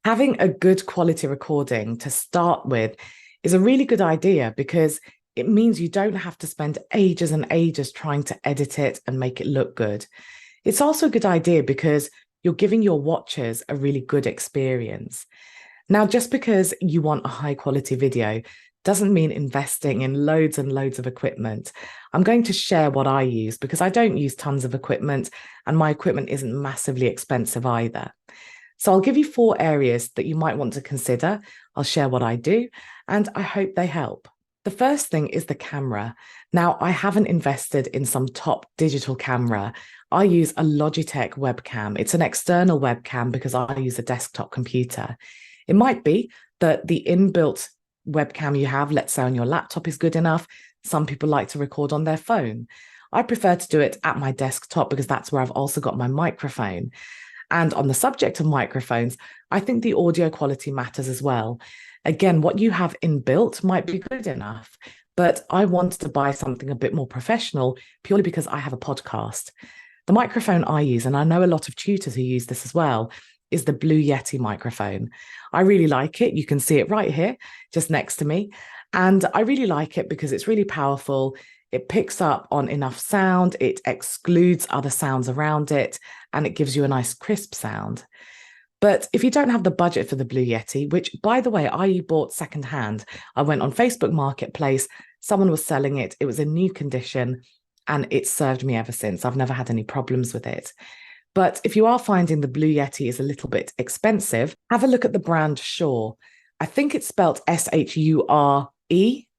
Having a good quality recording to start with is a really good idea because it means you don't have to spend ages and ages trying to edit it and make it look good. It's also a good idea because you're giving your watchers a really good experience. Now, just because you want a high quality video doesn't mean investing in loads and loads of equipment. I'm going to share what I use because I don't use tons of equipment and my equipment isn't massively expensive either. So I'll give you 4 areas that you might want to consider. I'll share what I do, and I hope they help. The first thing is the camera. Now, I haven't invested in some top digital camera. I use a Logitech webcam. It's an external webcam because I use a desktop computer. It might be that the inbuilt webcam you have, let's say on your laptop, is good enough. Some people like to record on their phone. I prefer to do it at my desktop because that's where I've also got my microphone. And on the subject of microphones, I think the audio quality matters as well. Again, what you have inbuilt might be good enough, but I wanted to buy something a bit more professional purely because I have a podcast. The microphone I use, and I know a lot of tutors who use this as well, is the Blue Yeti microphone. I really like it. You can see it right here, just next to me. And I really like it because it's really powerful. It picks up on enough sound, it excludes other sounds around it, and it gives you a nice crisp sound. But if you don't have the budget for the Blue Yeti, which, by the way, I bought secondhand, I went on Facebook Marketplace, someone was selling it, it was in new condition, and it served me ever since. I've never had any problems with it. But if you are finding the Blue Yeti is a little bit expensive, have a look at the brand Shure. I think it's spelled Shure.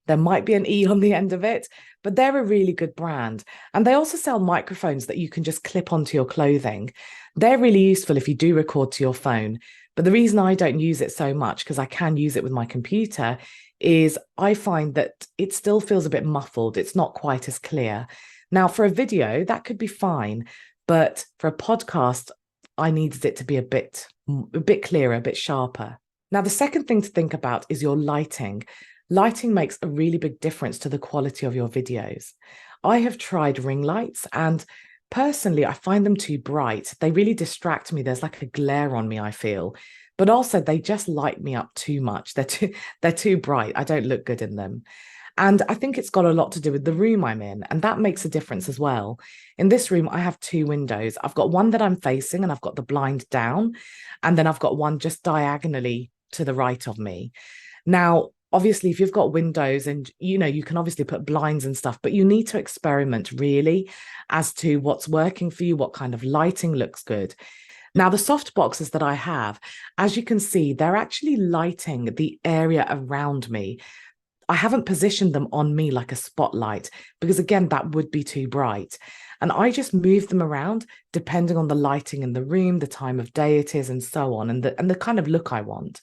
There might be an E on the end of it, but they're a really good brand. And they also sell microphones that you can just clip onto your clothing. They're really useful if you do record to your phone. But the reason I don't use it so much, because I can use it with my computer, is I find that it still feels a bit muffled. It's not quite as clear. Now, for a video, that could be fine. But for a podcast, I needed it to be a bit clearer, a bit sharper. Now, the second thing to think about is your lighting. Lighting makes a really big difference to the quality of your videos. I have tried ring lights and personally, I find them too bright. They really distract me. There's like a glare on me, I feel. But also they just light me up too much. They're too bright. I don't look good in them. And I think it's got a lot to do with the room I'm in, and that makes a difference as well. In this room, I have 2 windows. I've got one that I'm facing and I've got the blind down, and then I've got one just diagonally to the right of me. Now, obviously, if you've got windows and, you can obviously put blinds and stuff, but you need to experiment really as to what's working for you, what kind of lighting looks good. Now, the soft boxes that I have, as you can see, they're actually lighting the area around me. I haven't positioned them on me like a spotlight because, again, that would be too bright. And I just move them around depending on the lighting in the room, the time of day it is, and so on, and the kind of look I want.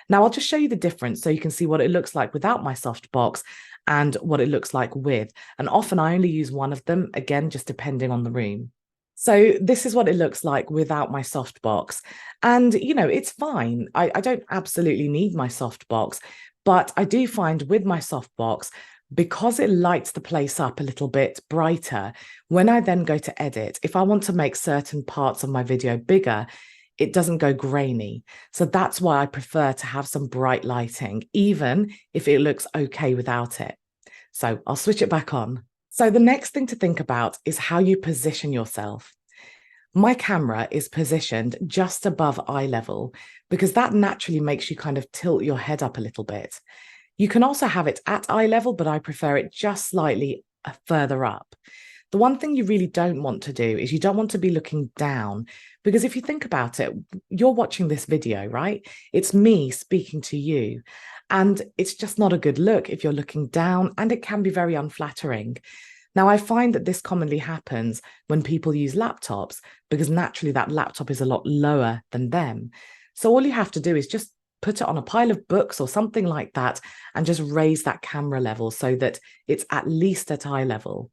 Now, I'll just show you the difference so you can see what it looks like without my softbox and what it looks like with. And often I only use one of them, again, just depending on the room. So this is what it looks like without my softbox. And, it's fine. I don't absolutely need my softbox, but I do find with my softbox, because it lights the place up a little bit brighter, when I then go to edit, if I want to make certain parts of my video bigger, it doesn't go grainy. So that's why I prefer to have some bright lighting, even if it looks okay without it. So I'll switch it back on. So the next thing to think about is how you position yourself. My camera is positioned just above eye level because that naturally makes you kind of tilt your head up a little bit. You can also have it at eye level, but I prefer it just slightly further up. The one thing you really don't want to do is you don't want to be looking down, because if you think about it, you're watching this video, right? It's me speaking to you, and it's just not a good look if you're looking down, and it can be very unflattering. Now, I find that this commonly happens when people use laptops because naturally that laptop is a lot lower than them. So all you have to do is just put it on a pile of books or something like that and just raise that camera level so that it's at least at eye level.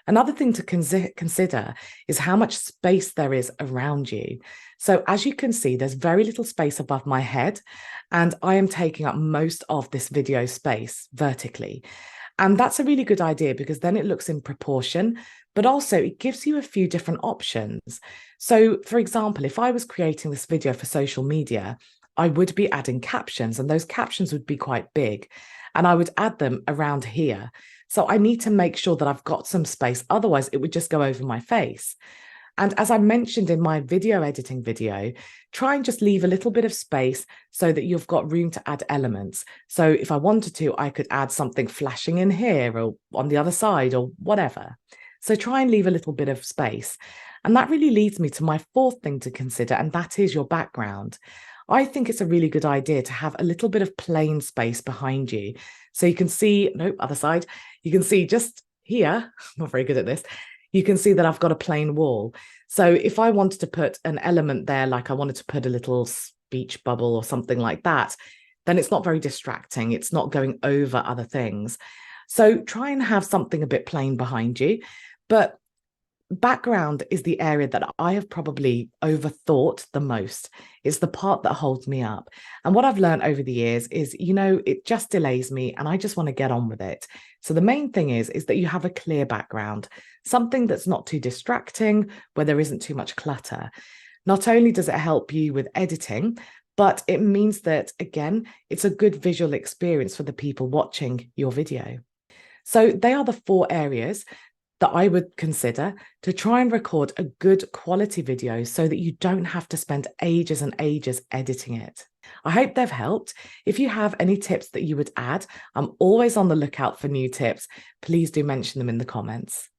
Another thing to consider is how much space there is around you. So as you can see, there's very little space above my head, and I am taking up most of this video space vertically. And that's a really good idea because then it looks in proportion, but also it gives you a few different options. So for example, if I was creating this video for social media, I would be adding captions, and those captions would be quite big, and I would add them around here. So I need to make sure that I've got some space. Otherwise, it would just go over my face. And as I mentioned in my video editing video, try and just leave a little bit of space so that you've got room to add elements. So if I wanted to, I could add something flashing in here or on the other side or whatever. So try and leave a little bit of space. And that really leads me to my fourth thing to consider, and that is your background. I think it's a really good idea to have a little bit of plain space behind you. So you can see, no, other side, you can see just here, I'm not very good at this, you can see that I've got a plain wall. So if I wanted to put an element there, like I wanted to put a little speech bubble or something like that, then it's not very distracting. It's not going over other things. So try and have something a bit plain behind you. But background is the area that I have probably overthought the most. It's the part that holds me up. And what I've learned over the years is, it just delays me and I just want to get on with it. So the main thing is that you have a clear background, something that's not too distracting, where there isn't too much clutter. Not only does it help you with editing, but it means that, again, it's a good visual experience for the people watching your video. So they are the 4 areas that I would consider to try and record a good quality video so that you don't have to spend ages and ages editing it. I hope they've helped. If you have any tips that you would add, I'm always on the lookout for new tips. Please do mention them in the comments.